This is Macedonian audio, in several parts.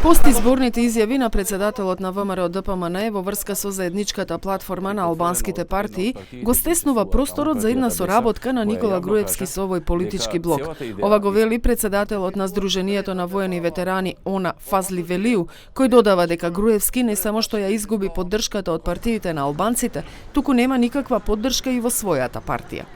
Постизборните изјави на председателот на ВМРО ДПМН во врска со заедничката платформа на албанските партии го стеснува просторот за една соработка на Никола Груевски со овој политички блок. Ова го вели председателот на Сдруженијето на воени ветерани ОНА Фазли Велиу, кој додава дека Груевски не само што ја изгуби поддршката од партиите на албанците, туку нема никаква поддршка и во својата партија.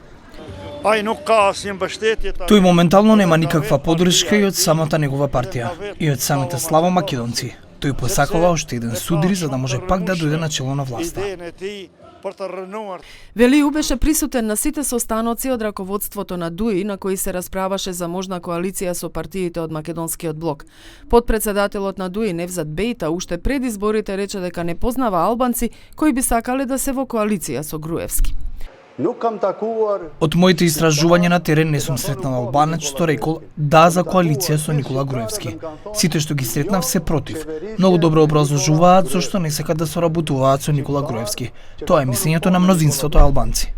Тој моментално нема никаква поддршка и од самата негова партија, и од самите славо македонци. Тој посакува уште еден судир за да може пак да дојде на чело на власта. Велиу беше присутен на сите состаноци од раководството на ДУИ на кои се расправаше за можна коалиција со партиите од македонскиот блок. Подпредседателот на ДУИ Невзат Бејта уште пред изборите рече дека не познава албанци кои би сакале да се во коалиција со Груевски. Од моите истражувања на терен не сум сретнал албанец што рекол да за коалиција со Никола Груевски. Сите што ги сретнав се против. Многу добро образложуваат зошто не сакат да соработуваат со Никола Груевски. Тоа е мислењето на мнозинството албанци.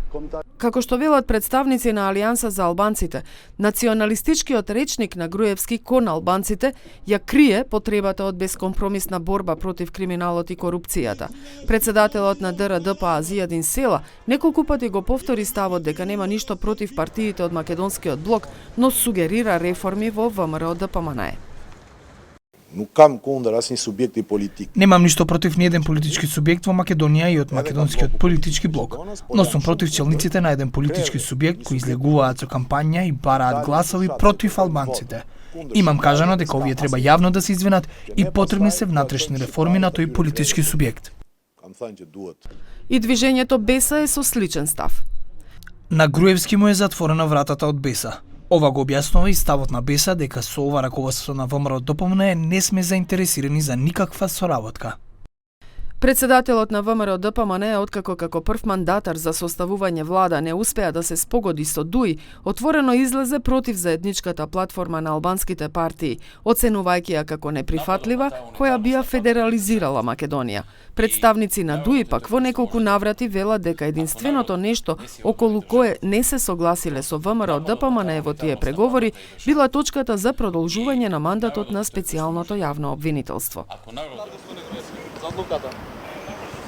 Како што велат представници на Алијанса за албанците, националистичкиот речник на Груевски кон албанците ја крие потребата од бескомпромисна борба против криминалот и корупцијата. Председателот на ДРДПА Зијадин Села неколку пати го повтори ставот дека нема ништо против партиите од македонскиот блок, но сугерира реформи во ВМРО ДПМН. Немам ништо против ниеден политички субјект во Македонија и од македонскиот политички блок, но сум против челниците на еден политички субјект кои излегуваат со кампања и бараат гласови против албанците. Имам кажано дека овие треба јавно да се извинат и потребни се внатрешни реформи на тој политички субјект. И движењето Беса е со сличен став. На Груевски му е затворена вратата од Беса. Ова го објаснува и ставот на Беса дека со ова раководство на ВМРО ДПМН не сме заинтересирани за никаква соработка. Председателот на ВМРО ДПМН, откако како прв мандатар за составување влада не успеа да се спогоди со ДУИ, отворено излезе против заедничката платформа на албанските партии, оценувајќи ја како неприфатлива, која би ја федерализирала Македонија. Представници на ДУИ пак во неколку наврати велат дека единственото нешто околу кое не се согласиле со ВМРО ДПМН во тие преговори била точката за продолжување на мандатот на специјалното јавно обвинителство.